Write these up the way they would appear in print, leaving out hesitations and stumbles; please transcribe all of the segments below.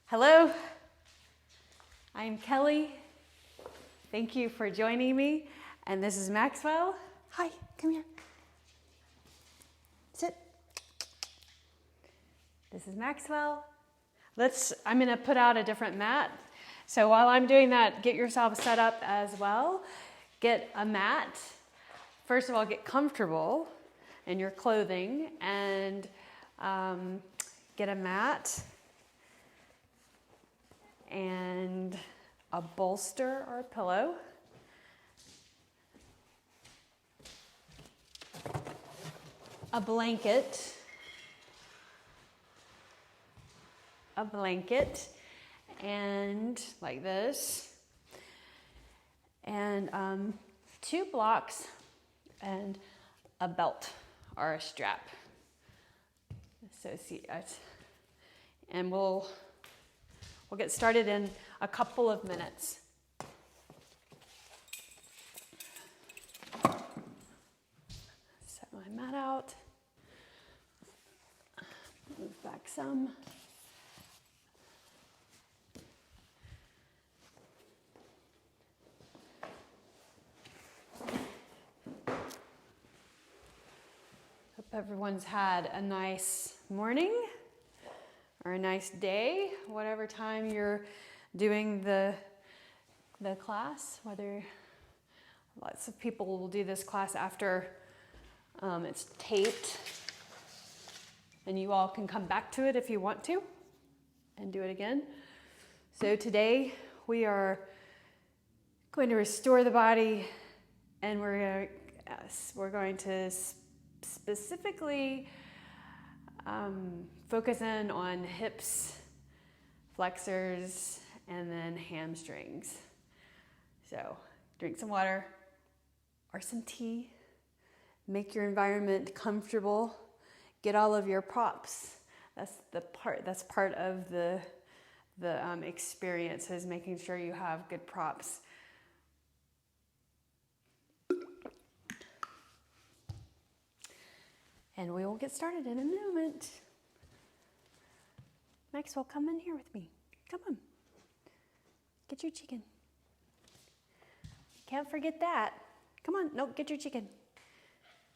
Hello, I'm Kelly. Thank you for joining me. And this is Maxwell. Hi, come here. Sit. This is Maxwell. I'm gonna put out a different mat. So while I'm doing that, get yourself set up as well. Get a mat. First of all, get comfortable in your clothing and get a mat and a bolster or a pillow. A blanket. And like this. And 2 blocks and a belt or a strap. And we'll get started in a couple of minutes. Set my mat out. Move back some. Hope everyone's had a nice morning or a nice day, whatever time you're doing the class. Whether lots of people will do this class after it's taped, and you all can come back to it if you want to and do it again. So today we are going to restore the body, and we're going to specifically focus in on hips, flexors, and then hamstrings. So drink some water or some tea. Make your environment comfortable. Get all of your props. That's part of the experience, is making sure you have good props. And we will get started in a moment. Maxwell, come in here with me. Come on. Get your chicken. Can't forget that. Come on. No, get your chicken.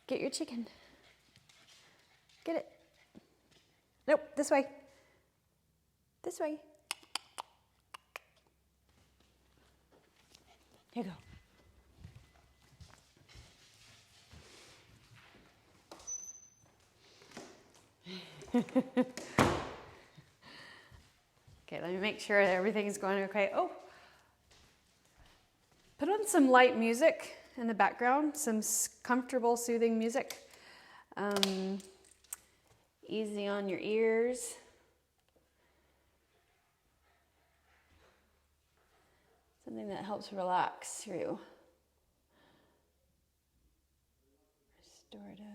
Get your chicken. Get it. Nope, this way. This way. Here you go. Okay, let me make sure that everything's going okay. Oh, put on some light music in the background, some comfortable, soothing music. Easy on your ears. Something that helps relax through. Restorative.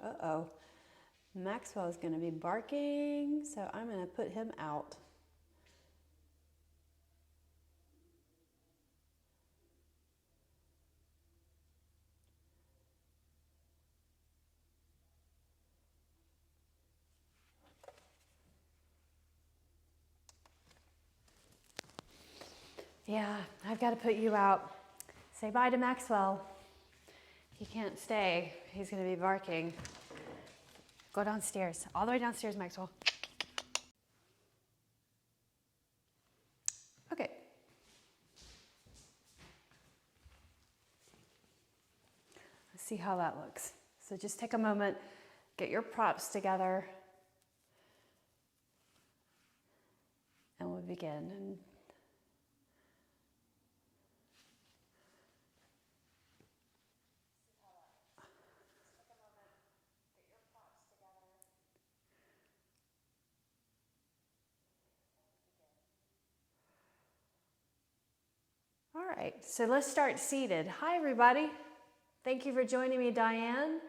Uh-oh. Maxwell is going to be barking, so I'm going to put him out. Yeah, I've got to put you out. Say bye to Maxwell. He can't stay. He's going to be barking. Go downstairs. All the way downstairs, Maxwell. Okay. Let's see how that looks. So just take a moment, get your props together, and we'll begin. All right, so let's start seated. Hi, everybody. Thank you for joining me, Diane.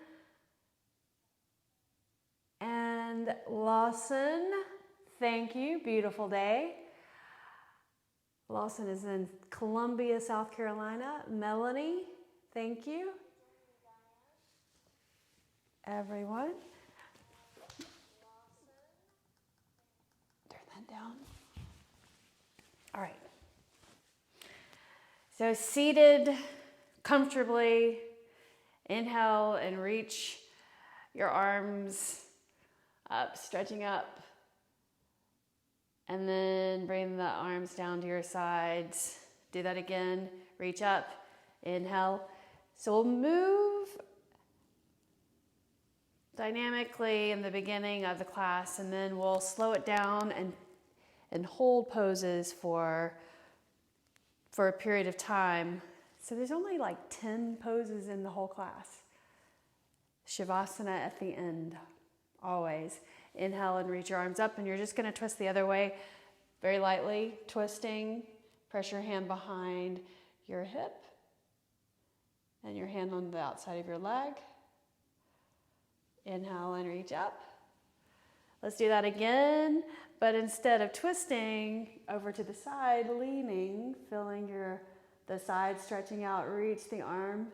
And Lawson, thank you. Beautiful day. Lawson is in Columbia, South Carolina. Melanie, thank you. Everyone. Turn that down. All right. So seated comfortably, inhale and reach your arms up, stretching up. And then bring the arms down to your sides. Do that again. Reach up, inhale. So we'll move dynamically in the beginning of the class, and then we'll slow it down and hold poses for a period of time. So there's only like 10 poses in the whole class. Shavasana at the end, always. Inhale and reach your arms up, and you're just going to twist the other way very lightly, twisting. Press your hand behind your hip and your hand on the outside of your leg. Inhale and reach up. Let's do that again, but instead of twisting over to the side, leaning, feeling the side stretching out, reach the arm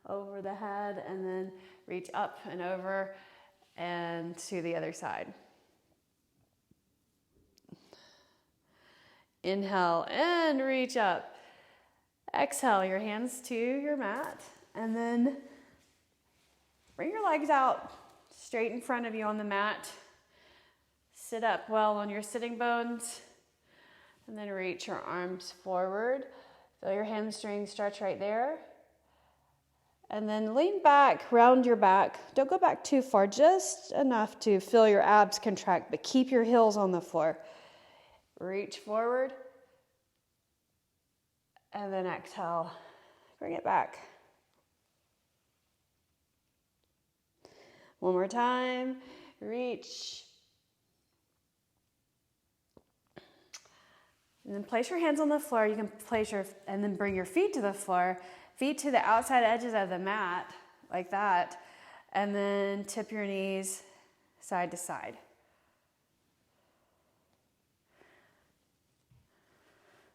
over the head, and then reach up and over and to the other side. Inhale and reach up. Exhale your hands to your mat, and then bring your legs out straight in front of you on the mat. Sit up well on your sitting bones, and then reach your arms forward. Feel your hamstrings stretch right there. And then lean back, round your back. Don't go back too far, just enough to feel your abs contract, but keep your heels on the floor. Reach forward. And then exhale. Bring it back. One more time. Reach. And then place your hands on the floor. You can and then bring your feet to the floor. Feet to the outside edges of the mat, like that. And then tip your knees side to side.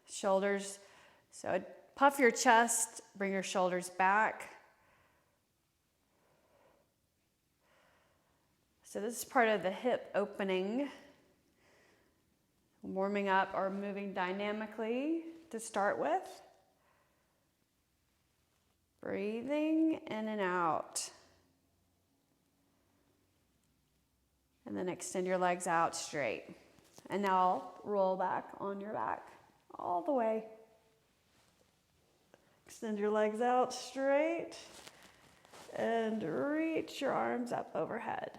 Shoulders. So puff your chest, bring your shoulders back. So this is part of the hip opening. Warming up or moving dynamically to start with. Breathing in and out. And then extend your legs out straight. And now roll back on your back all the way. Extend your legs out straight and reach your arms up overhead.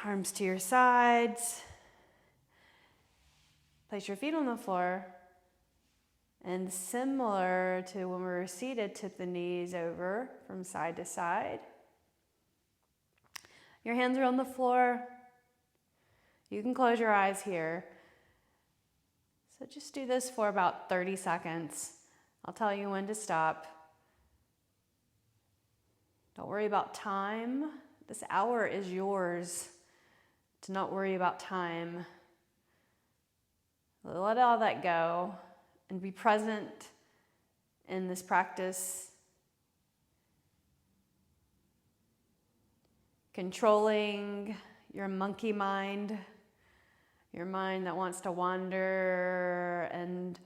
Arms to your sides. Place your feet on the floor. And similar to when we were seated, tip the knees over from side to side. Your hands are on the floor. You can close your eyes here. So just do this for about 30 seconds. I'll tell you when to stop. Don't worry about time. This hour is yours to not worry about time. Let all that go and be present in this practice. Controlling your monkey mind, your mind that wants to wander and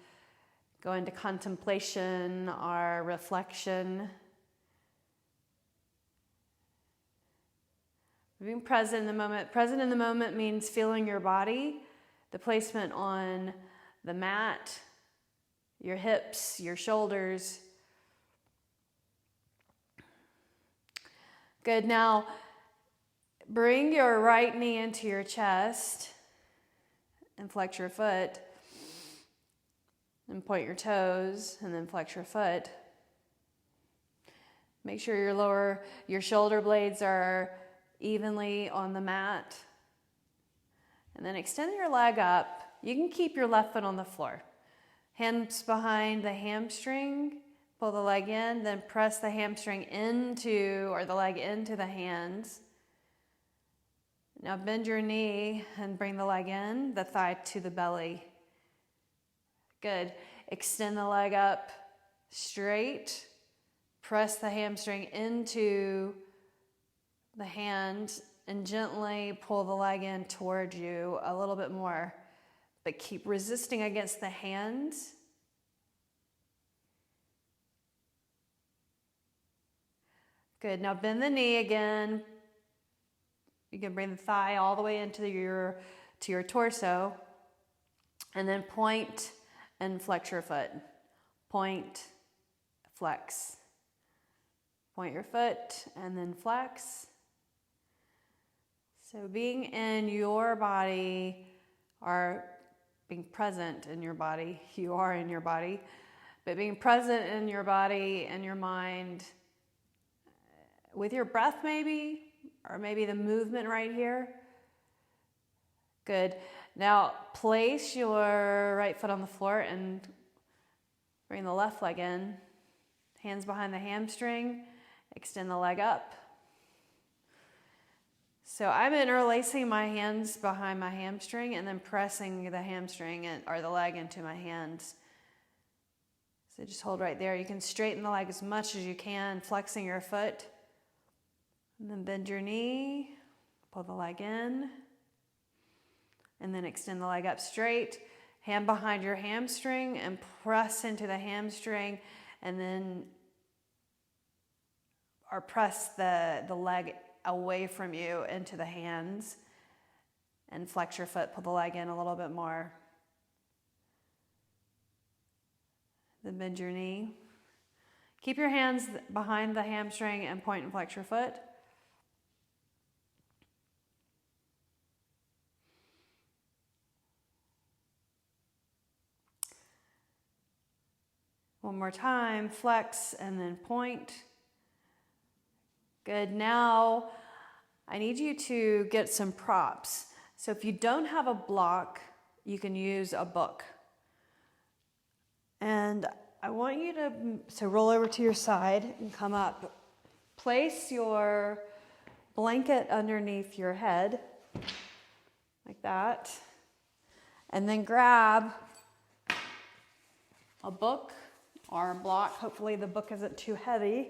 go into contemplation or reflection. Being present in the moment. Present in the moment means feeling your body, the placement on the mat, your hips, your shoulders. Good. Now, bring your right knee into your chest and flex your foot. And point your toes and then flex your foot. Make sure your shoulder blades are evenly on the mat. And then extend your leg up. You can keep your left foot on the floor. Hands behind the hamstring. Pull the leg in, then press the hamstring into, or the leg into the hands. Now bend your knee and bring the leg in, the thigh to the belly. Good. Extend the leg up straight. Press the hamstring into the hand and gently pull the leg in towards you a little bit more. But keep resisting against the hand. Good. Now bend the knee again. You can bring the thigh all the way into your torso. And then point and flex your foot. Point, flex. Point your foot and then flex. So being in your body, or being present in your body, you are in your body, but being present in your body and your mind with your breath maybe, or maybe the movement right here. Good. Now place your right foot on the floor and bring the left leg in. Hands behind the hamstring. Extend the leg up. So I'm interlacing my hands behind my hamstring and then pressing the hamstring or the leg into my hands. So just hold right there. You can straighten the leg as much as you can, flexing your foot. And then bend your knee, pull the leg in, and then extend the leg up straight. Hand behind your hamstring and press into the hamstring, and then or press the leg away from you into the hands and flex your foot, pull the leg in a little bit more. Then bend your knee. Keep your hands behind the hamstring and point and flex your foot. One more time, flex and then point. Good. Now, I need you to get some props. So if you don't have a block, you can use a book. And I want you to roll over to your side and come up. Place your blanket underneath your head, like that. And then grab a book or a block. Hopefully the book isn't too heavy.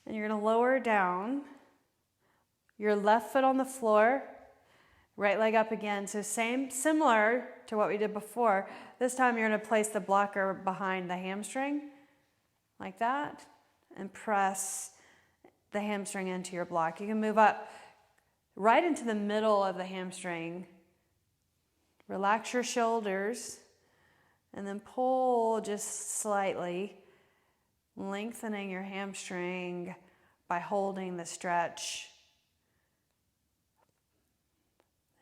And you're going to lower down. Your left foot on the floor, right leg up again. So similar to what we did before. This time you're going to place the blocker behind the hamstring, like that, and press the hamstring into your block. You can move up right into the middle of the hamstring. Relax your shoulders, and then pull just slightly, lengthening your hamstring by holding the stretch.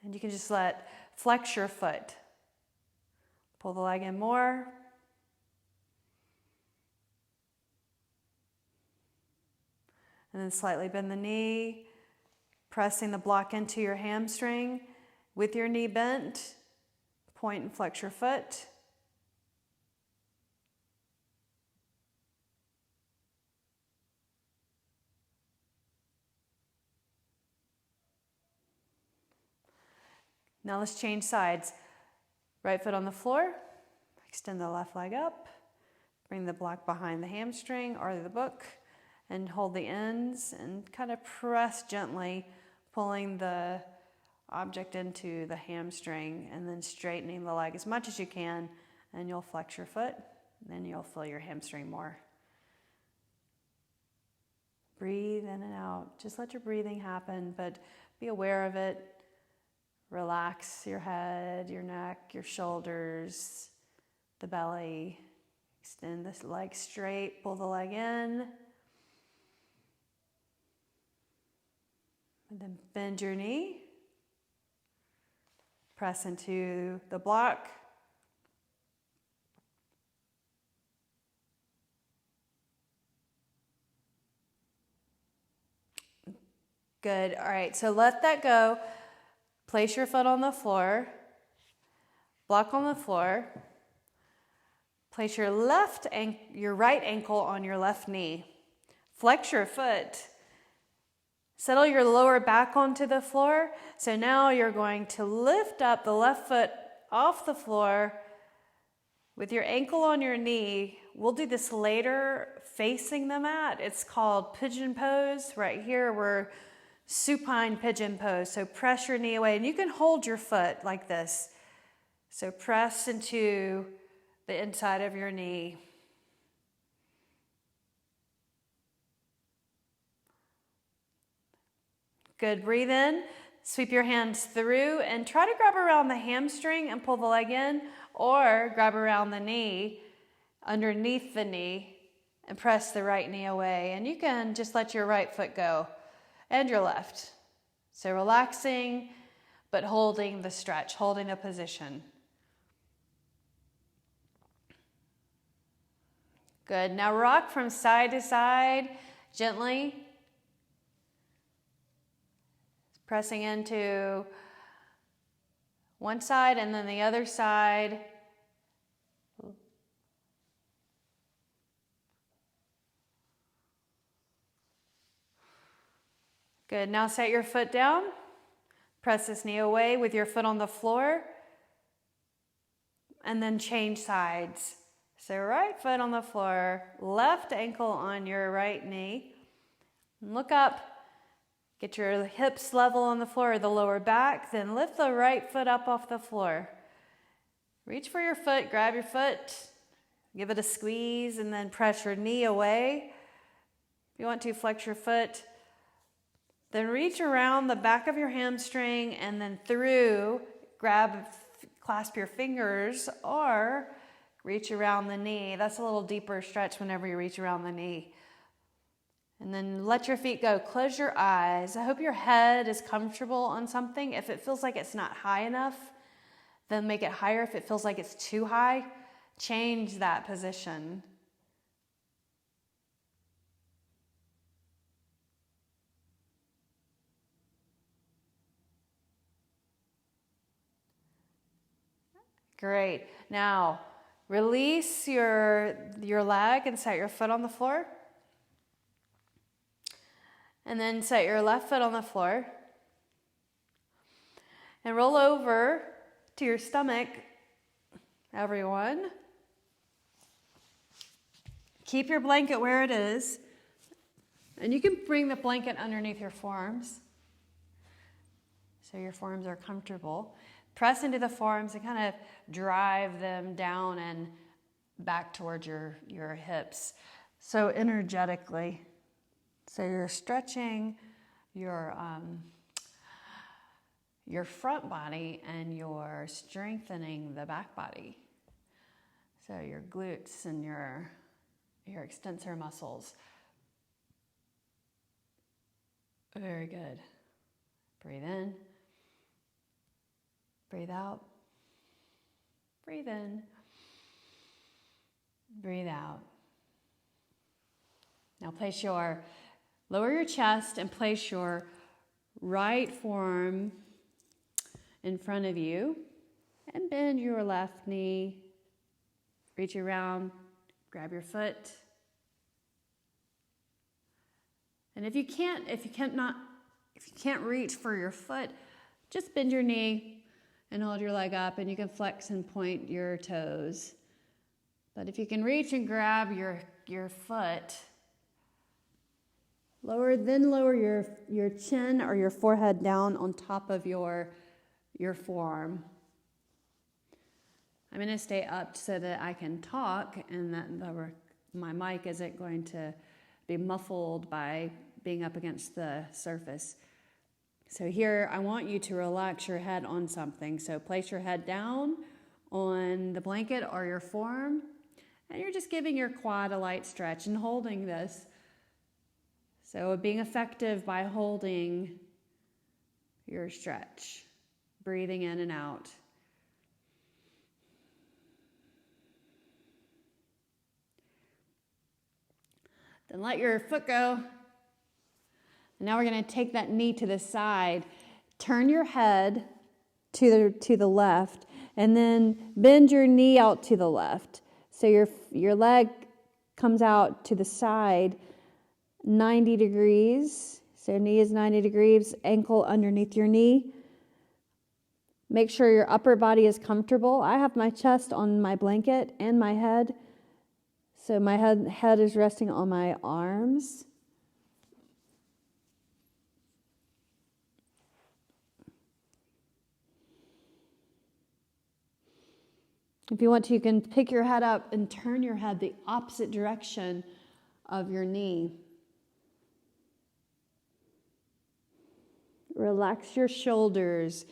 And you can just flex your foot. Pull the leg in more. And then slightly bend the knee, pressing the block into your hamstring. With your knee bent, point and flex your foot. Now let's change sides. Right foot on the floor, extend the left leg up, bring the block behind the hamstring or the book, and hold the ends and kind of press gently, pulling the object into the hamstring and then straightening the leg as much as you can, and you'll flex your foot, then you'll feel your hamstring more. Breathe in and out. Just let your breathing happen, but be aware of it. Relax your head, your neck, your shoulders, the belly. Extend this leg straight, pull the leg in. And then bend your knee. Press into the block. Good. All right, so let that go. Place your foot on the floor, block on the floor. Place your right ankle on your left knee. Flex your foot. Settle your lower back onto the floor. So now you're going to lift up the left foot off the floor with your ankle on your knee. We'll do this later facing the mat. It's called pigeon pose. Right here we're supine pigeon pose. So press your knee away and you can hold your foot like this. So press into the inside of your knee. Good, breathe in, sweep your hands through and try to grab around the hamstring and pull the leg in, or grab around the knee, underneath the knee, and press the right knee away. And you can just let your right foot go and your left. So relaxing, but holding the stretch, holding a position. Good, now rock from side to side gently. Pressing into one side and then the other side. Good, now set your foot down. Press this knee away with your foot on the floor. And then change sides. So right foot on the floor, left ankle on your right knee. Look up. Get your hips level on the floor, or the lower back, then lift the right foot up off the floor. Reach for your foot, grab your foot, give it a squeeze, and then press your knee away. If you want to, flex your foot. Then reach around the back of your hamstring and then through, clasp your fingers, or reach around the knee. That's a little deeper stretch whenever you reach around the knee. And then let your feet go. Close your eyes. I hope your head is comfortable on something. If it feels like it's not high enough, then make it higher. If it feels like it's too high, change that position. Great. Now, release your leg and set your foot on the floor. And then set your left foot on the floor. And roll over to your stomach, everyone. Keep your blanket where it is. And you can bring the blanket underneath your forearms, so your forearms are comfortable. Press into the forearms and kind of drive them down and back towards your hips. So energetically. So you're stretching your front body and you're strengthening the back body. So your glutes and your extensor muscles. Very good. Breathe in. Breathe out. Breathe in. Breathe out. Now lower your chest and place your right forearm in front of you and bend your left knee. Reach around, grab your foot. And if you can't reach for your foot, just bend your knee and hold your leg up, and you can flex and point your toes. But if you can reach and grab your foot, lower your chin or your forehead down on top of your forearm. I'm going to stay up so that I can talk and that my mic isn't going to be muffled by being up against the surface. So here, I want you to relax your head on something. So place your head down on the blanket or your forearm, and you're just giving your quad a light stretch and holding this. So being effective by holding your stretch, breathing in and out. Then let your foot go. And now we're going to take that knee to the side. Turn your head to the left, and then bend your knee out to the left. So your leg comes out to the side 90 degrees. So knee is 90 degrees, ankle underneath your knee. Make sure your upper body is comfortable. I have my chest on my blanket and my head. So my head is resting on my arms. If you want to, you can pick your head up and turn your head the opposite direction of your knee. Relax your shoulders.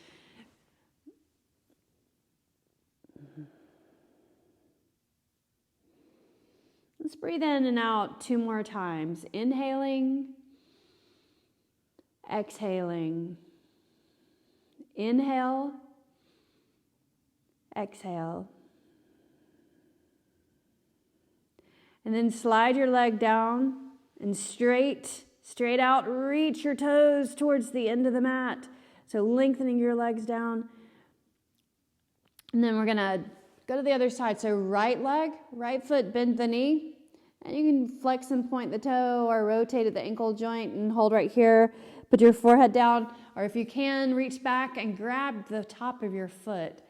Let's breathe in and out 2 more times. Inhaling, exhaling. Inhale, exhale. And then slide your leg down and straight out. Reach your toes towards the end of the mat. So lengthening your legs down. And then we're going to go to the other side. So right leg, right foot, bend the knee. And you can flex and point the toe or rotate at the ankle joint and hold right here. Put your forehead down. Or if you can, reach back and grab the top of your foot.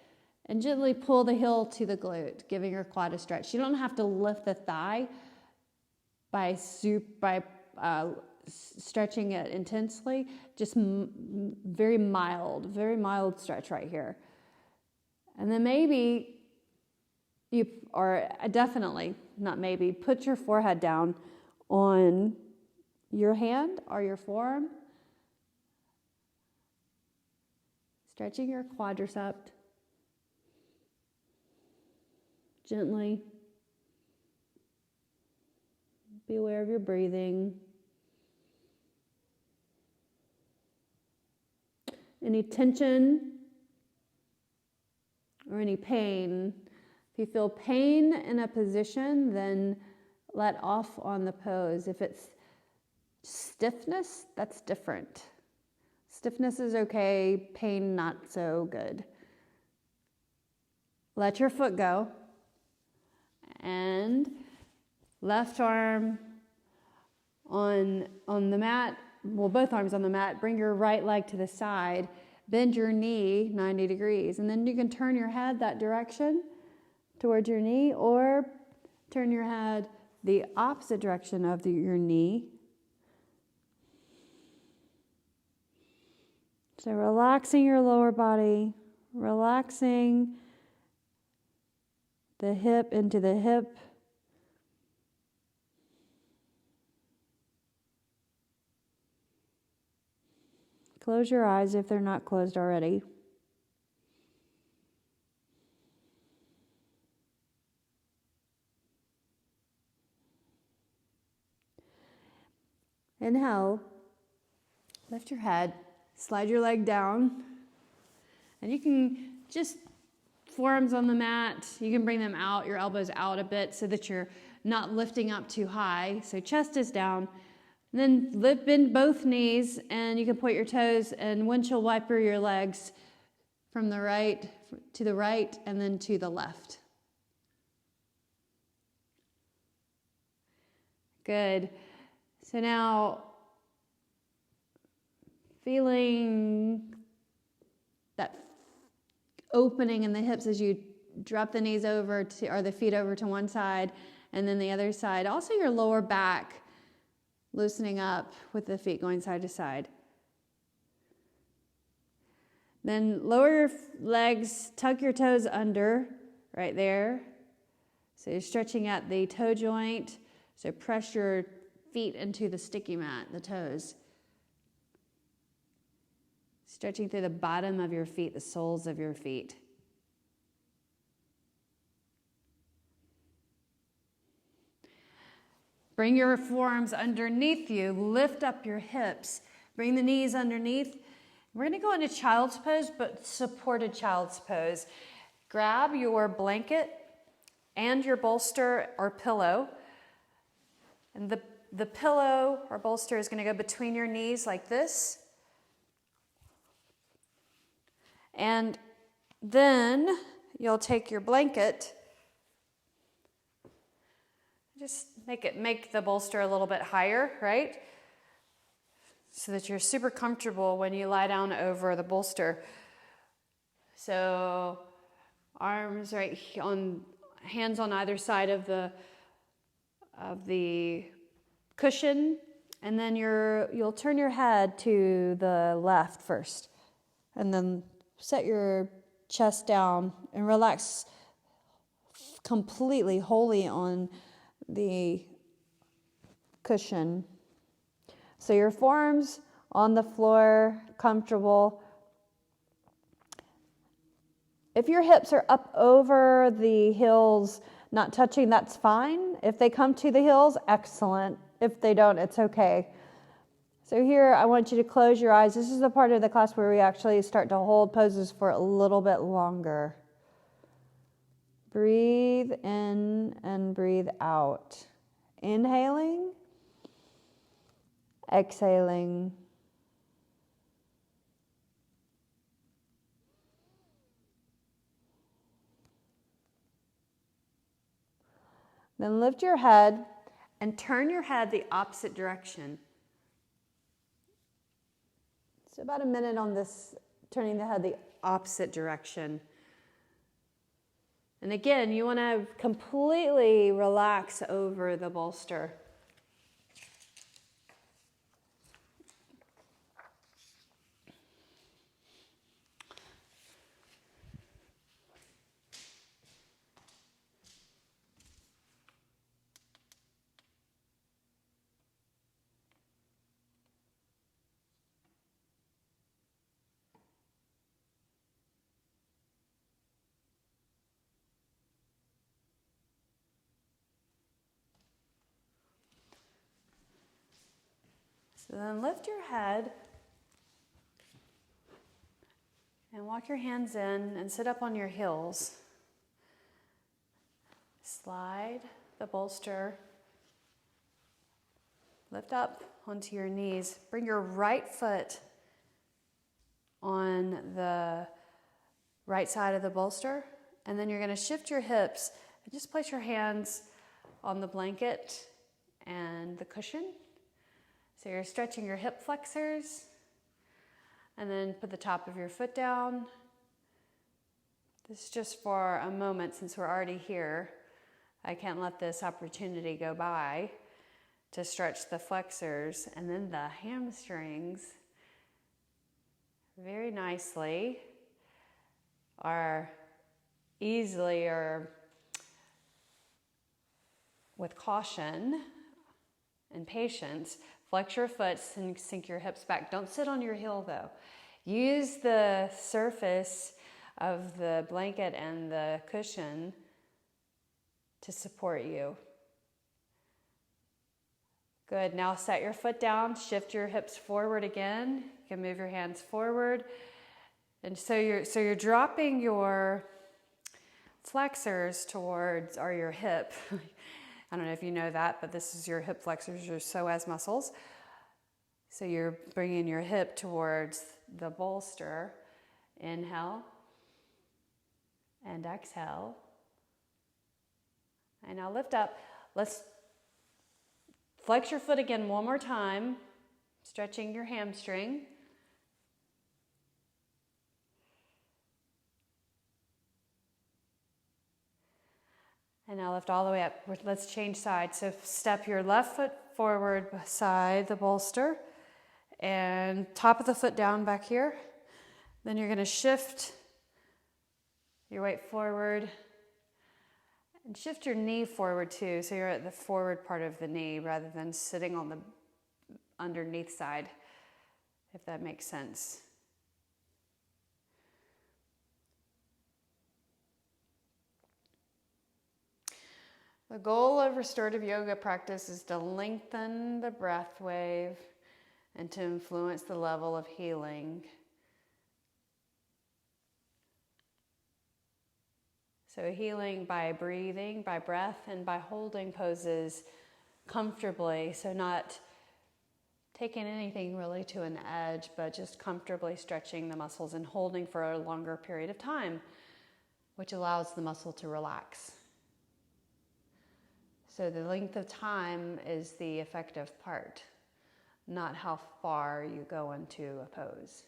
And gently pull the heel to the glute, giving your quad a stretch. You don't have to lift the thigh by stretching it intensely. Just very mild stretch right here. And then maybe definitely, not maybe, put your forehead down on your hand or your forearm. Stretching your quadricep. Gently. Be aware of your breathing. Any tension or any pain. If you feel pain in a position, then let off on the pose. If it's stiffness, that's different. Stiffness is okay, pain not so good. Let your foot go. And left arm on the mat, both arms on the mat. Bring your right leg to the side. Bend your knee 90 degrees. And then you can turn your head that direction towards your knee, or turn your head the opposite direction of your knee. So relaxing your lower body, relaxing the hip into the hip. Close your eyes if they're not closed already. Inhale, lift your head, slide your leg down, and you can just forearms on the mat. You can bring them out, your elbows out a bit so that you're not lifting up too high. So chest is down. And then bend both knees, and you can point your toes and windshield wiper your legs from the right to the right and then to the left. Good. So now, feeling that opening in the hips as you drop the knees over or the feet over to one side and then the other side. Also your lower back loosening up with the feet going side to side. Then lower your legs, tuck your toes under right there. So you're stretching at the toe joint. So press your feet into the sticky mat, the toes. Stretching through the bottom of your feet, the soles of your feet. Bring your forearms underneath you. Lift up your hips. Bring the knees underneath. We're going to go into child's pose, but supported child's pose. Grab your blanket and your bolster or pillow. And the pillow or bolster is going to go between your knees like this. And then you'll take your blanket, just make the bolster a little bit higher, right? so that you're super comfortable when you lie down over the bolster. So arms right on, hands on either side of the cushion, and then you'll turn your head to the left first, and then set your chest down and relax completely, wholly on the cushion. So your forearms on the floor, comfortable. If your hips are up over the heels, not touching, that's fine. If they come to the heels, excellent. If they don't, it's okay. So here, I want you to close your eyes. This is the part of the class where we actually start to hold poses for a little bit longer. Breathe in and breathe out. Inhaling, exhaling. Then lift your head and turn your head the opposite direction. So about a minute on this, turning the head the opposite direction. And again, you want to completely relax over the bolster. So then lift your head and walk your hands in and sit up on your heels. Slide the bolster, lift up onto your knees. Bring your right foot on the right side of the bolster, and then you're going to shift your hips and just place your hands on the blanket and the cushion. So you're stretching your hip flexors, and then put the top of your foot down. This is just for a moment since we're already here. I can't let this opportunity go by to stretch the flexors and then the hamstrings very nicely are easily or with caution and patience. Flex your foot and sink your hips back. Don't sit on your heel though. Use the surface of the blanket and the cushion to support you. Good. Now set your foot down, shift your hips forward again. You can move your hands forward. And so you're dropping your flexors towards, or your hip. I don't know if you know that, but this is your hip flexors, your psoas muscles. So you're bringing your hip towards the bolster. Inhale and exhale. And now lift up. Let's flex your foot again one more time, stretching your hamstring. And now lift all the way up. Let's change sides. So step your left foot forward beside the bolster and top of the foot down back here. Then you're going to shift your weight forward and shift your knee forward too. So you're at the forward part of the knee rather than sitting on the underneath side, if that makes sense. The goal of restorative yoga practice is to lengthen the breath wave and to influence the level of healing. So healing by breathing, by breath, and by holding poses comfortably. So not taking anything really to an edge, but just comfortably stretching the muscles and holding for a longer period of time, which allows the muscle to relax. So the length of time is the effective part, not how far you go into a pose.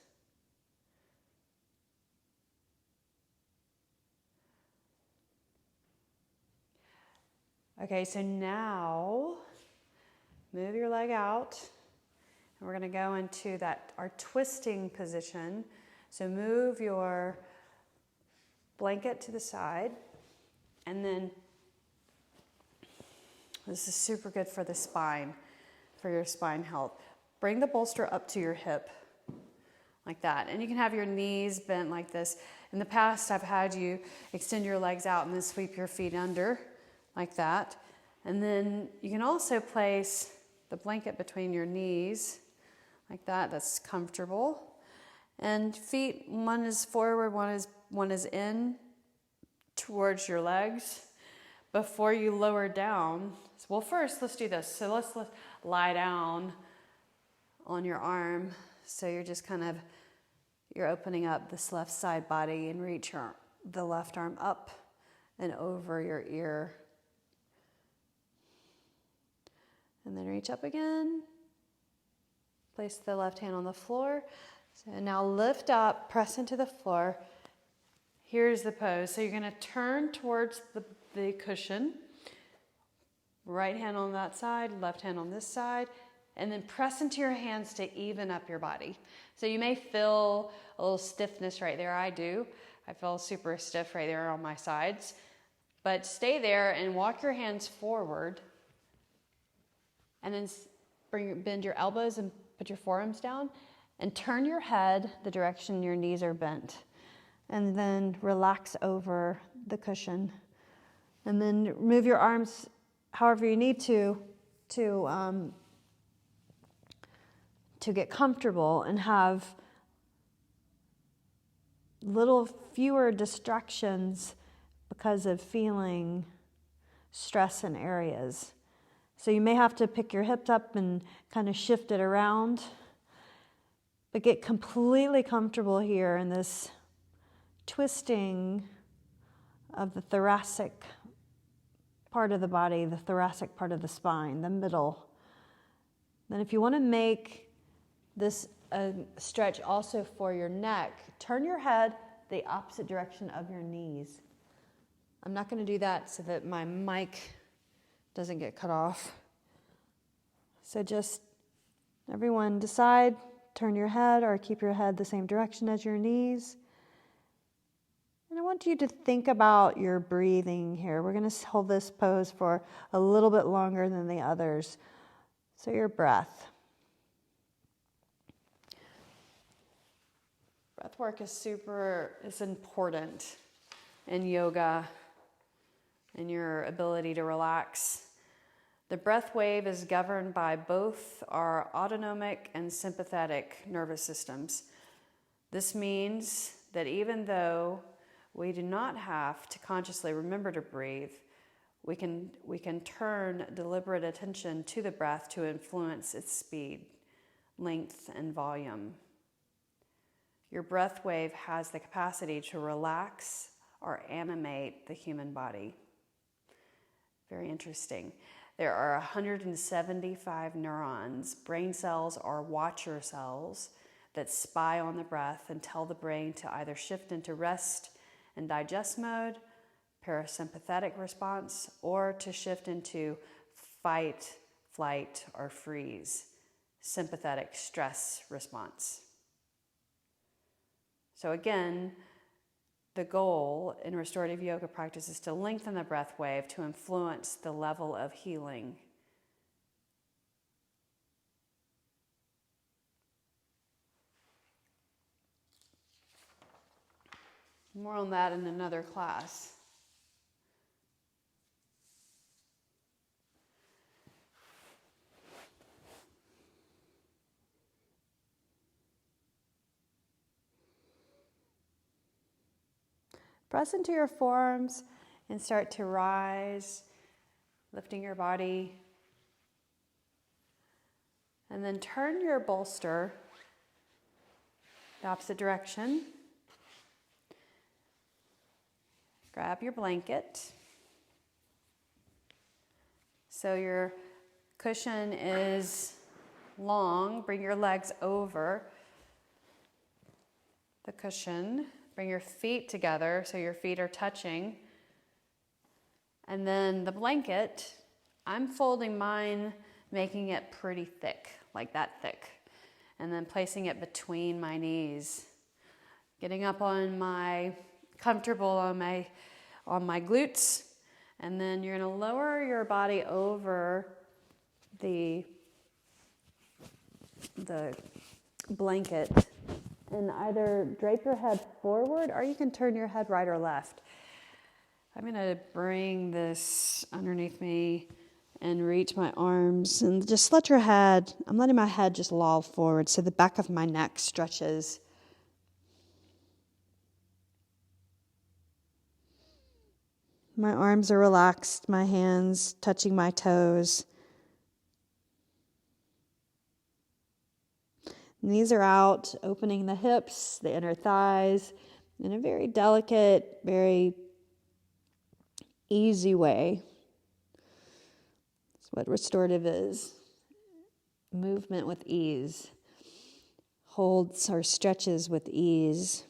Okay, so now move your leg out, and we're going to go into our twisting position. So move your blanket to the side, and then this is super good for the spine, for your spine health. Bring the bolster up to your hip, like that. And you can have your knees bent like this. In the past, I've had you extend your legs out and then sweep your feet under, like that. And then you can also place the blanket between your knees, like that. That's comfortable. And feet, one is forward, one is in towards your legs. Before you lower down, well, first let's do this. So let's lie down on your arm. So you're just you're opening up this left side body and reach the left arm up and over your ear. And then reach up again. Place the left hand on the floor. So now lift up, press into the floor. Here's the pose. So you're going to turn towards the cushion. Right hand on that side, left hand on this side. And then press into your hands to even up your body. So you may feel a little stiffness right there. I do. I feel super stiff right there on my sides. But stay there and walk your hands forward. And then bend your elbows and put your forearms down. And turn your head the direction your knees are bent. And then relax over the cushion. And then move your arms however you need to get comfortable and have little fewer distractions because of feeling stress in areas. So you may have to pick your hips up and kind of shift it around, but get completely comfortable here in this twisting of the thoracic part of the body, the thoracic part of the spine, the middle. Then if you want to make this a stretch also for your neck, turn your head the opposite direction of your knees. I'm not going to do that so that my mic doesn't get cut off. So just everyone decide, turn your head or keep your head the same direction as your knees. And I want you to think about your breathing here. We're going to hold this pose for a little bit longer than the others. So your breath. Breath work is important in yoga and your ability to relax. The breath wave is governed by both our autonomic and sympathetic nervous systems. This means that even though we do not have to consciously remember to breathe, we can turn deliberate attention to the breath to influence its speed, length, and volume. Your breath wave has the capacity to relax or animate the human body. Very interesting. There are 175 neurons, brain cells or watcher cells, that spy on the breath and tell the brain to either shift into rest and digest mode, parasympathetic response, or to shift into fight, flight, or freeze, sympathetic stress response. So again, the goal in restorative yoga practice is to lengthen the breath wave to influence the level of healing. More on that in another class. Press into your forearms and start to rise, lifting your body. And then turn your bolster the opposite direction. Grab your blanket. So your cushion is long. Bring your legs over the cushion. Bring your feet together so your feet are touching. And then the blanket, I'm folding mine, making it pretty thick, like that thick. And then placing it between my knees. Getting up on my, comfortable on my glutes. And then you're gonna lower your body over the blanket and either drape your head forward or you can turn your head right or left. I'm gonna bring this underneath me and reach my arms and just let your head, I'm letting my head just loll forward so the back of my neck stretches. My arms are relaxed, my hands touching my toes. Knees are out, opening the hips, the inner thighs, in a very delicate, very easy way. That's what restorative is. Movement with ease. Holds or stretches with ease.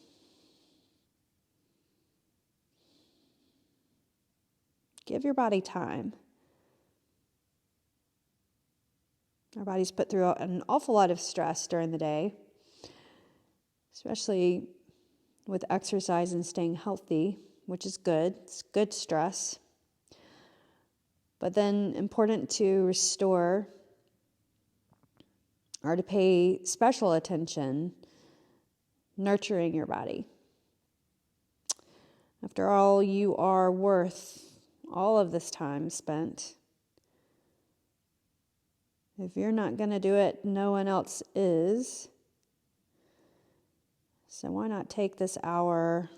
Give your body time. Our body's put through an awful lot of stress during the day, especially with exercise and staying healthy, which is good. It's good stress. But then important to restore or to pay special attention, nurturing your body. After all, you are worth all of this time spent. If you're not going to do it, no one else is. So why not take this hour,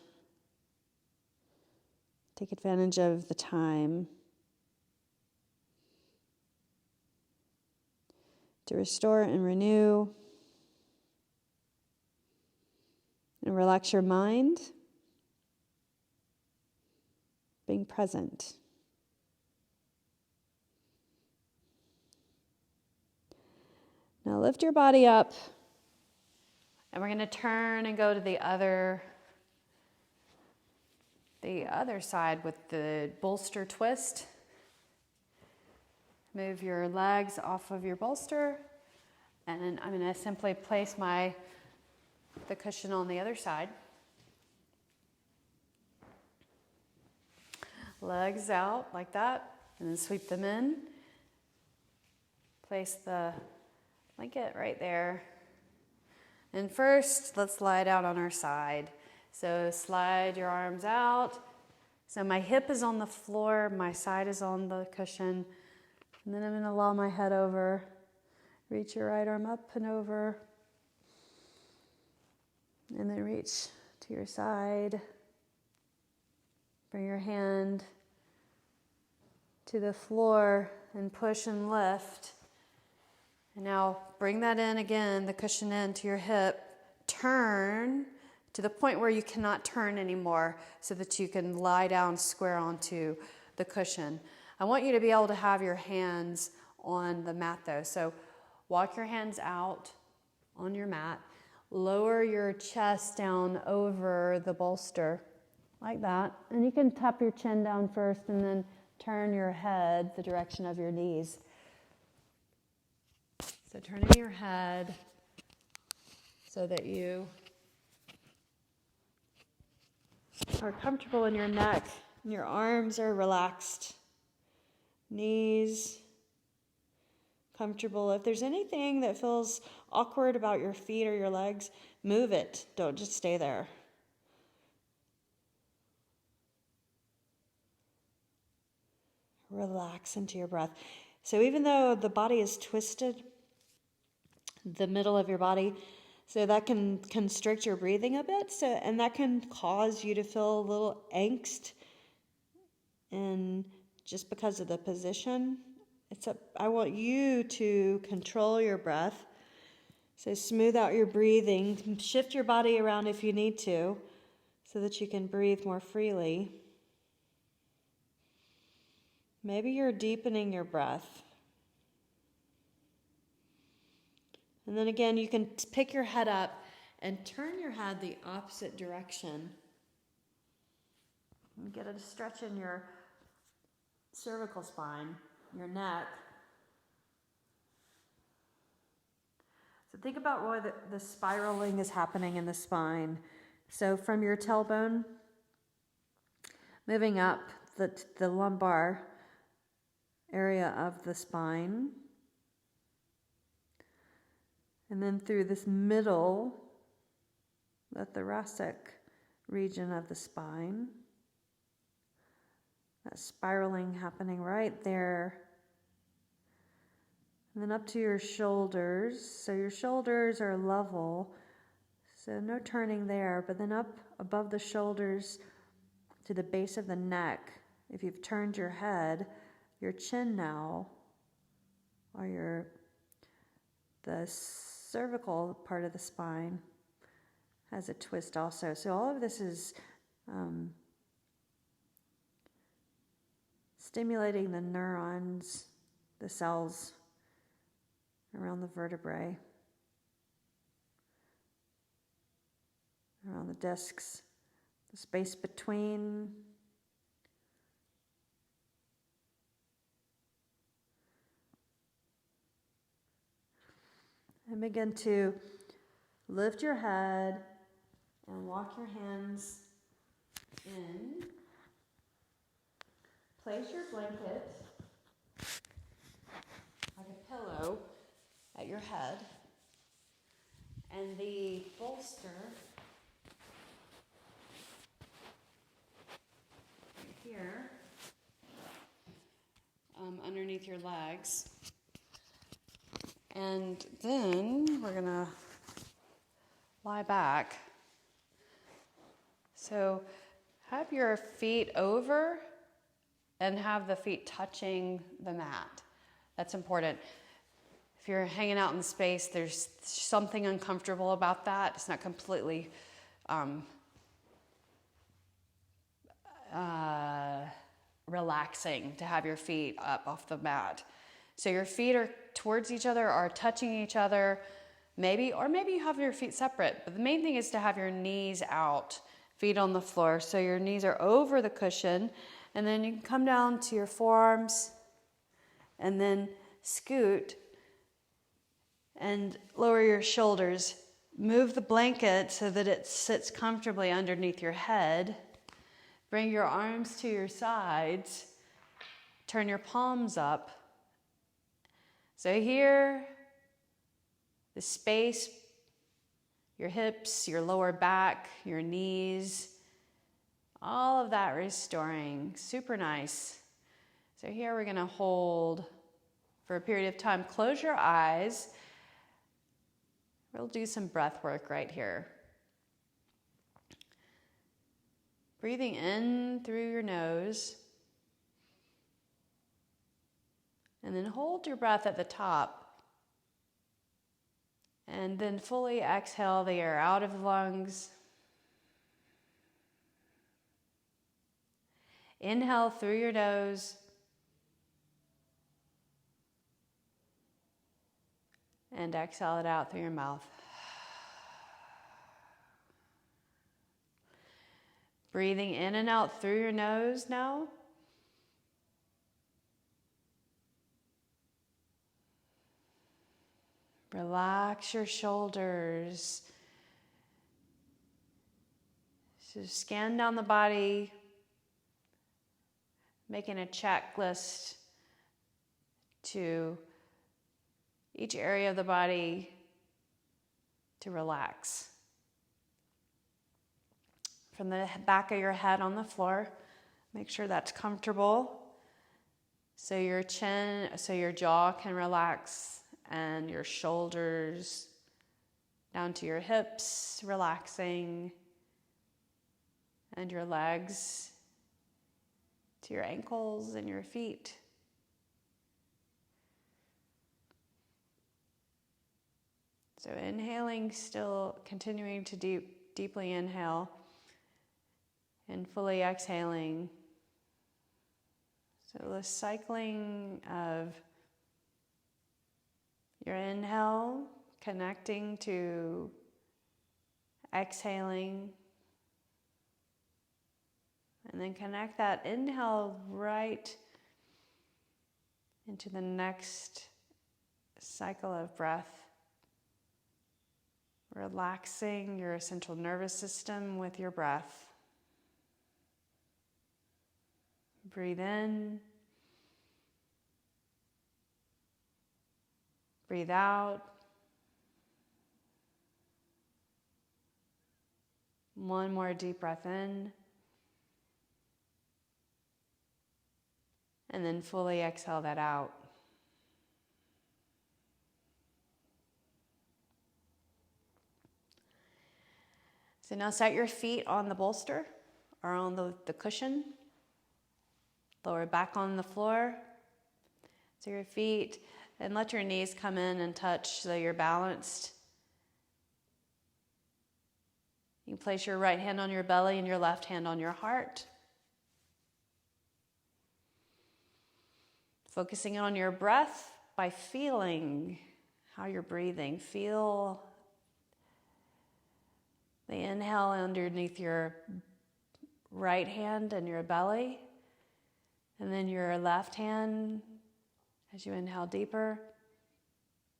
take advantage of the time to restore and renew and relax your mind, being present. Now lift your body up, and we're going to turn and go to the other side with the bolster twist. Move your legs off of your bolster, and I'm going to simply place the cushion on the other side. Legs out like that, and then sweep them in. Place the blanket right there. And first, let's lie down on our side. So slide your arms out. So my hip is on the floor, my side is on the cushion. And then I'm going to loll my head over. Reach your right arm up and over. And then reach to your side. Bring your hand to the floor and push and lift. And now bring that in again, the cushion in to your hip. Turn to the point where you cannot turn anymore so that you can lie down square onto the cushion. I want you to be able to have your hands on the mat though. So walk your hands out on your mat. Lower your chest down over the bolster like that. And you can tap your chin down first and then turn your head the direction of your knees. So turning your head so that you are comfortable in your neck and your arms are relaxed. Knees comfortable. If there's anything that feels awkward about your feet or your legs, move it. Don't just stay there. Relax into your breath. So even though the body is twisted, the middle of your body, so that can constrict your breathing a bit, and that can cause you to feel a little angst, and just because of the position, I want you to control your breath. So smooth out your breathing, shift your body around if you need to, so that you can breathe more freely. Maybe you're deepening your breath. And then again, you can pick your head up and turn your head the opposite direction. And get a stretch in your cervical spine, your neck. So think about why the spiraling is happening in the spine. So from your tailbone, moving up the lumbar area of the spine, and then through this middle, the thoracic region of the spine. That spiraling happening right there. And then up to your shoulders. So your shoulders are level, so no turning there, but then up above the shoulders to the base of the neck. If you've turned your head, your chin now, or the cervical part of the spine has a twist also. So all of this is stimulating the neurons, the cells around the vertebrae, around the discs, the space between. And begin to lift your head and walk your hands in. Place your blanket like a pillow at your head, and the bolster right here underneath your legs. And then we're gonna lie back. So have your feet over and have the feet touching the mat. That's important. If you're hanging out in space, there's something uncomfortable about that. It's not completely relaxing to have your feet up off the mat. So your feet are towards each other, are touching each other, maybe you have your feet separate. But the main thing is to have your knees out, feet on the floor. So your knees are over the cushion, and then you can come down to your forearms and then scoot and lower your shoulders. Move the blanket so that it sits comfortably underneath your head. Bring your arms to your sides. Turn your palms up. So here, the space, your hips, your lower back, your knees, all of that restoring. Super nice. So here we're going to hold for a period of time. Close your eyes. We'll do some breath work right here. Breathing in through your nose. And then hold your breath at the top. And then fully exhale the air out of the lungs. Inhale through your nose. And exhale it out through your mouth. Breathing in and out through your nose now. Relax your shoulders. So scan down the body, making a checklist to each area of the body to relax. From the back of your head on the floor, make sure that's comfortable. So your jaw can relax, and your shoulders down to your hips, relaxing, and your legs to your ankles and your feet. So inhaling, still continuing to deeply inhale, and fully exhaling. So the cycling of your inhale, connecting to exhaling. And then connect that inhale right into the next cycle of breath. Relaxing your central nervous system with your breath. Breathe in. Breathe out. One more deep breath in. And then fully exhale that out. So now set your feet on the bolster or on the cushion. Lower back on the floor. So your feet, and let your knees come in and touch so you're balanced. You can place your right hand on your belly and your left hand on your heart. Focusing on your breath by feeling how you're breathing. Feel the inhale underneath your right hand and your belly. And then your left hand as you inhale deeper.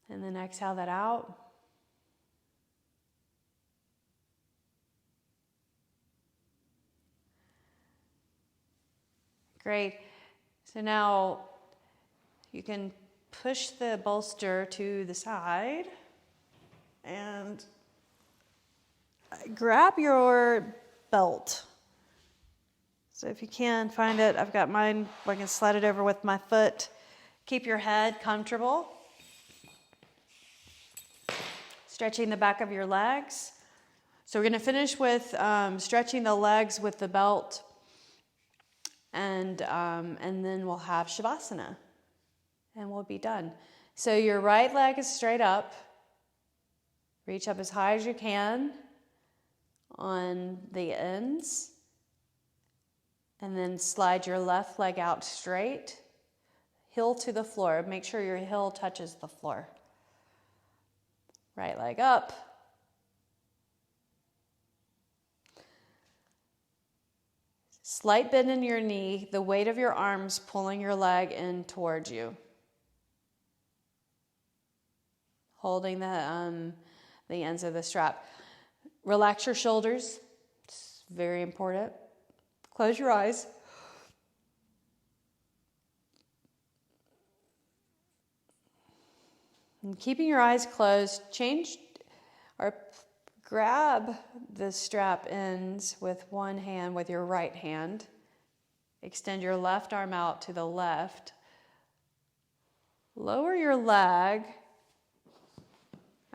And then exhale that out. Great. So now you can push the bolster to the side and grab your belt. So if you can find it, I've got mine, I can slide it over with my foot. Keep your head comfortable. Stretching the back of your legs. So we're going to finish with stretching the legs with the belt, and then we'll have Shavasana. And we'll be done. So your right leg is straight up. Reach up as high as you can on the ends. And then slide your left leg out straight. Heel to the floor. Make sure your heel touches the floor. Right leg up. Slight bend in your knee. The weight of your arms pulling your leg in towards you. Holding the ends of the strap. Relax your shoulders. It's very important. Close your eyes. And keeping your eyes closed, change or grab the strap ends with one hand with your right hand. Extend your left arm out to the left. Lower your leg.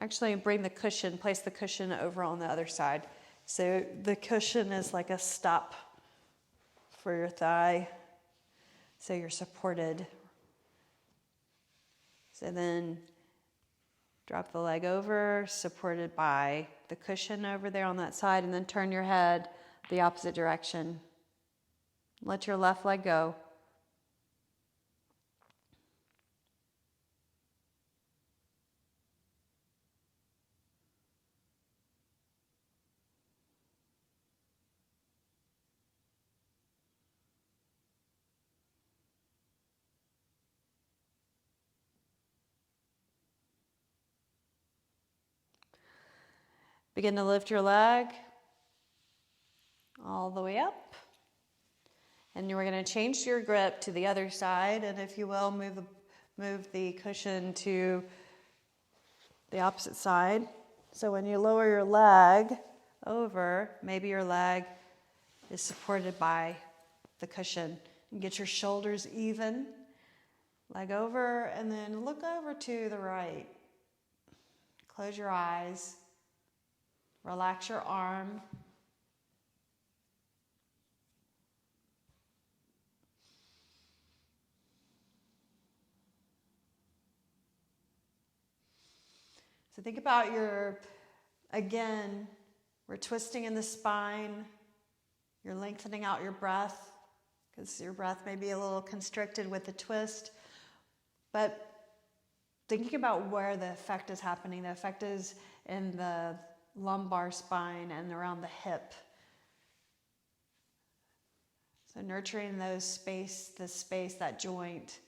Actually, bring the cushion, place the cushion over on the other side. So the cushion is like a stop for your thigh. So you're supported. So then drop the leg over, supported by the cushion over there on that side, and then turn your head the opposite direction. Let your left leg go. Begin to lift your leg all the way up. And we're going to change your grip to the other side. And if you will, move the cushion to the opposite side. So when you lower your leg over, maybe your leg is supported by the cushion. And get your shoulders even. Leg over, and then look over to the right. Close your eyes. Relax your arm. So think about we're twisting in the spine. You're lengthening out your breath because your breath may be a little constricted with the twist. But thinking about where the effect is happening. The effect is in the lumbar spine and around the hip. So nurturing the space, that joint.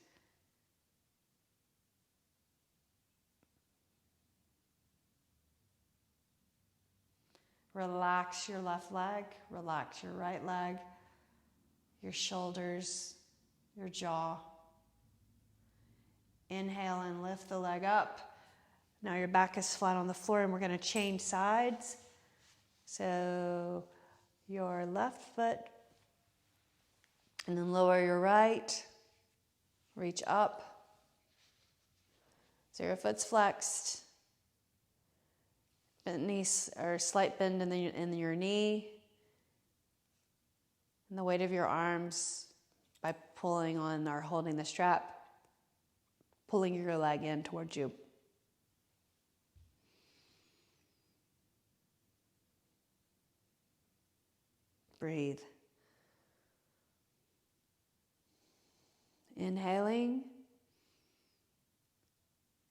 Relax your left leg, relax your right leg, your shoulders, your jaw. Inhale and lift the leg up. Now your back is flat on the floor and we're going to change sides. So your left foot and then lower your right. Reach up. So your foot's flexed. Bent knees or slight bend in your knee. And the weight of your arms by pulling on or holding the strap, pulling your leg in towards you. Breathe. Inhaling.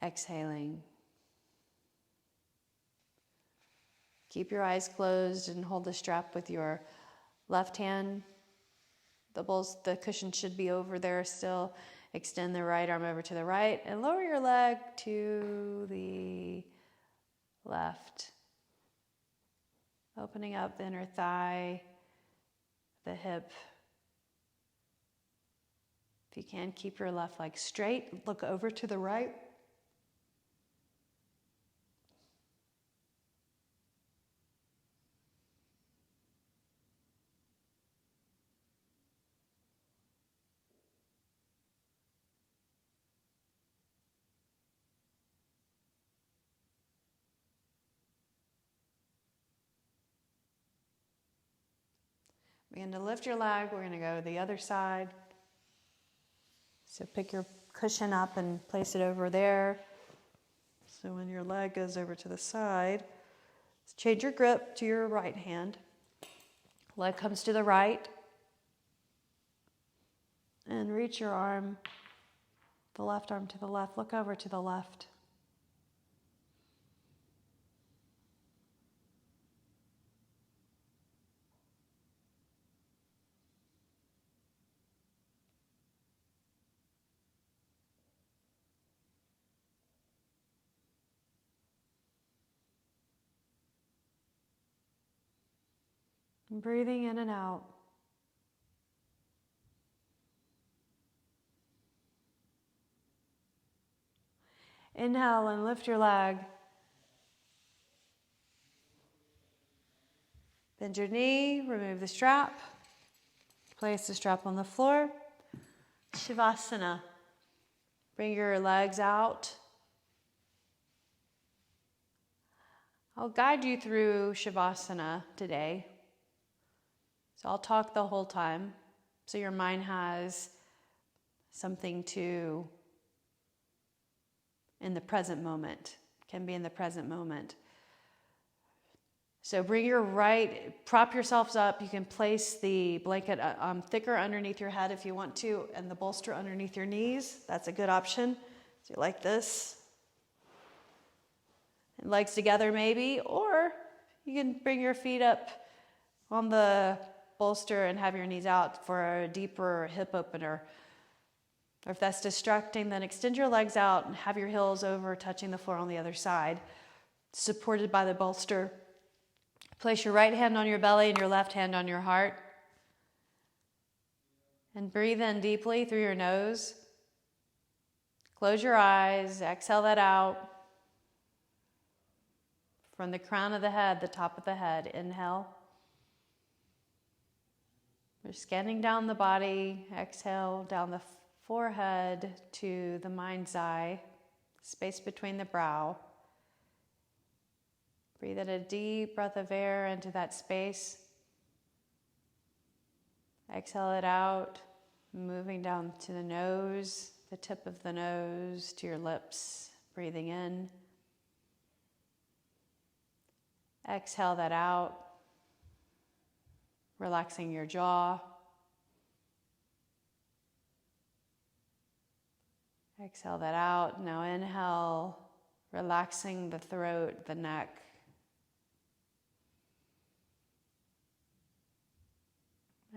Exhaling. Keep your eyes closed and hold the strap with your left hand. The cushion should be over there still. Extend the right arm over to the right and lower your leg to the left. Opening up the inner thigh, the hip. If you can, keep your left leg straight. Look over to the right. Begin to lift your leg. We're going to go to the other side. So pick your cushion up and place it over there. So when your leg goes over to the side, change your grip to your right hand. Leg comes to the right. And reach your arm, the left arm to the left. Look over to the left. And breathing in and out. Inhale and lift your leg. Bend your knee, remove the strap. Place the strap on the floor. Shavasana. Bring your legs out. I'll guide you through Shavasana today. So I'll talk the whole time, so your mind has something to, in the present moment, can be in the present moment. So bring your prop yourselves up. You can place the blanket thicker underneath your head if you want to, and the bolster underneath your knees. That's a good option. So like this. And legs together maybe, or you can bring your feet up on the bolster and have your knees out for a deeper hip opener. Or if that's distracting, then extend your legs out and have your heels over touching the floor on the other side, supported by the bolster. Place your right hand on your belly and your left hand on your heart. And breathe in deeply through your nose. Close your eyes, exhale that out. From the crown of the head, the top of the head, inhale. We're scanning down the body, exhale down the forehead to the mind's eye, space between the brow. Breathe in a deep breath of air into that space. Exhale it out, moving down to the nose, the tip of the nose to your lips, breathing in. Exhale that out, relaxing your jaw. Exhale that out. Now inhale, relaxing the throat, the neck.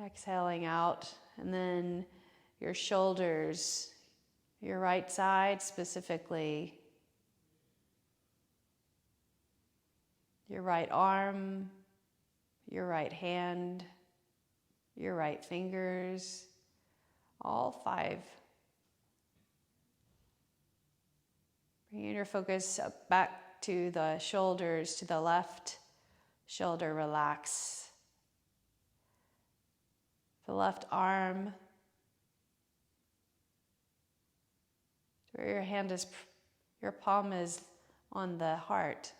Exhaling out, and then your shoulders, your right side specifically, your right arm, your right hand, your right fingers, all 5. Bringing your focus up back to the shoulders, to the left shoulder, relax. The left arm, where your hand is, your palm is on the heart.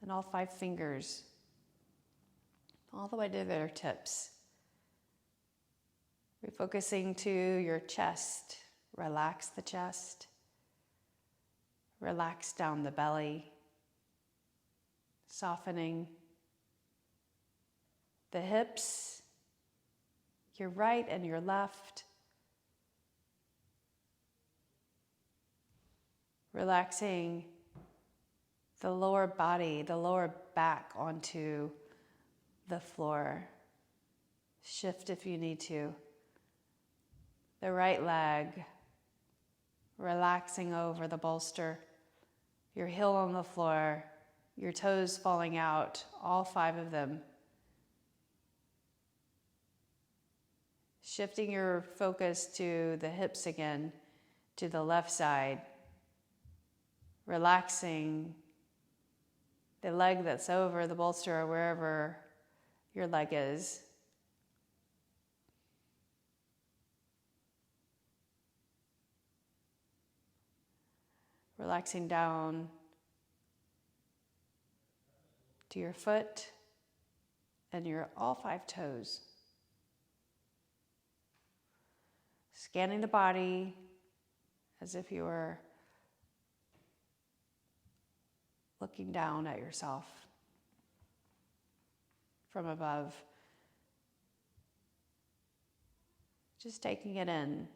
And all 5 fingers, all the way to their tips. Refocusing to your chest. Relax the chest. Relax down the belly. Softening the hips, your right and your left. Relaxing the lower body, the lower back onto the floor. Shift if you need to. The right leg, relaxing over the bolster. Your heel on the floor, your toes falling out, all 5 of them. Shifting your focus to the hips again, to the left side. Relaxing the leg that's over the bolster or wherever your leg is. Relaxing down to your foot and your all 5 toes. Scanning the body as if you were looking down at yourself from above. Just taking it in.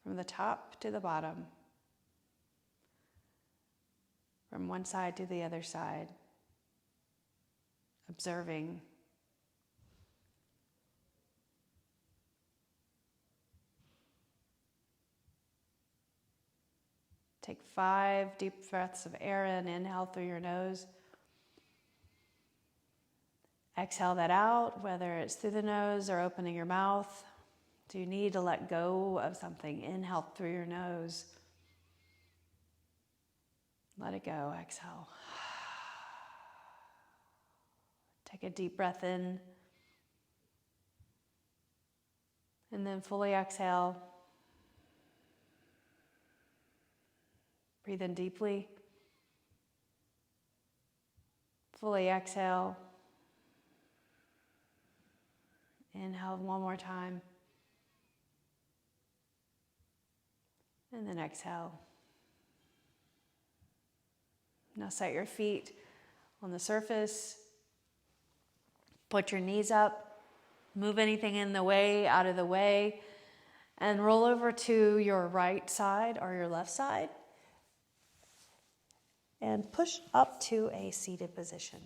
From the top to the bottom. From one side to the other side. Observing. Take 5 deep breaths of air in. Inhale through your nose. Exhale that out, whether it's through the nose or opening your mouth. Do you need to let go of something? Inhale through your nose. Let it go. Exhale. Take a deep breath in. And then fully exhale. Breathe in deeply. Fully exhale. Inhale one more time. And then exhale. Now set your feet on the surface. Put your knees up. Move anything in the way, out of the way. And roll over to your right side or your left side. And push up to a seated position.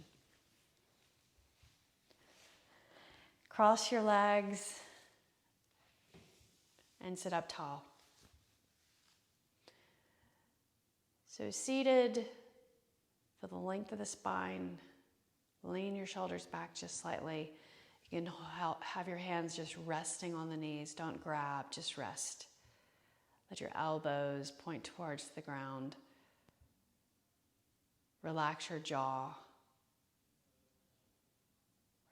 Cross your legs and sit up tall. So seated, for the length of the spine, lean your shoulders back just slightly. You can have your hands just resting on the knees. Don't grab, just rest. Let your elbows point towards the ground. Relax your jaw.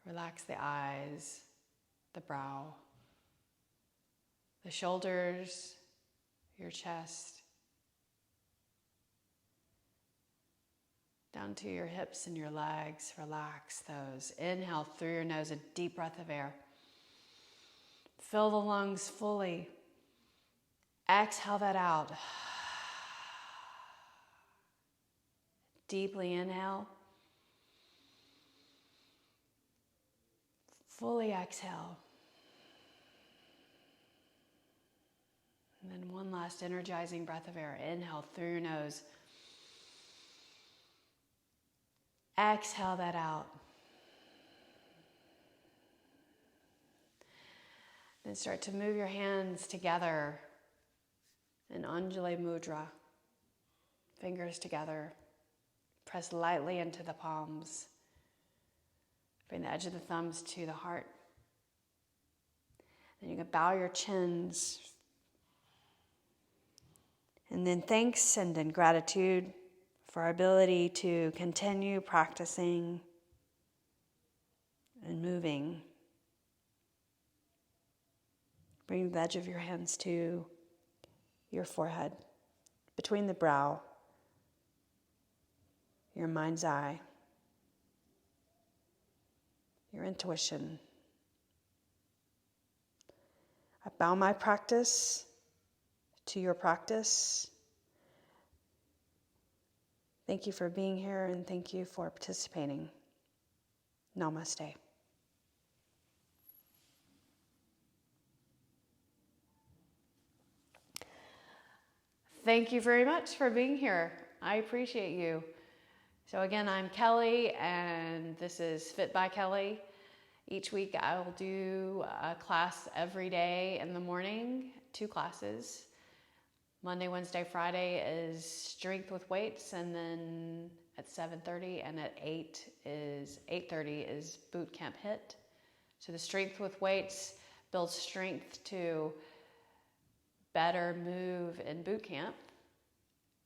Relax the eyes, the brow, the shoulders, your chest, down to your hips and your legs. Relax those. Inhale through your nose, a deep breath of air. Fill the lungs fully. Exhale that out. Deeply inhale. Fully exhale. And then one last energizing breath of air. Inhale through your nose. Exhale that out. Then start to move your hands together in Anjali Mudra. Fingers together. Press lightly into the palms. Bring the edge of the thumbs to the heart. Then you can bow your chins. And then thanks and then gratitude for our ability to continue practicing and moving. Bring the edge of your hands to your forehead, between the brow, your mind's eye, your intuition. I bow my practice to your practice. Thank you for being here and thank you for participating. Namaste. Thank you very much for being here. I appreciate you. So again, I'm Kellie and this is Fit by Kellie. Each week I will do a class every day in the morning, 2 classes. Monday, Wednesday, Friday is strength with weights, and then at 7:30 and at 8:30 is boot camp HIIT. So the strength with weights builds strength to better move in boot camp.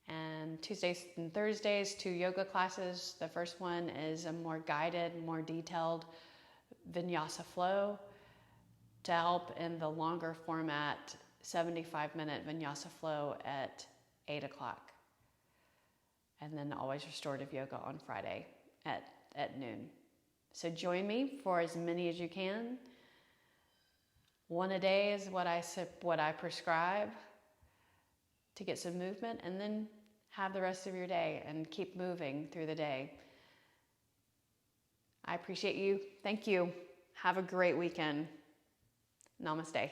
And Tuesdays and Thursdays, 2 yoga classes. The first one is a more guided, more detailed vinyasa flow to help in the longer format 75-minute vinyasa flow at 8 o'clock. And then always restorative yoga on Friday at noon. So join me for as many as you can. 1 a day is what I prescribe to get some movement, and then have the rest of your day and keep moving through the day. I appreciate you. Thank you. Have a great weekend. Namaste.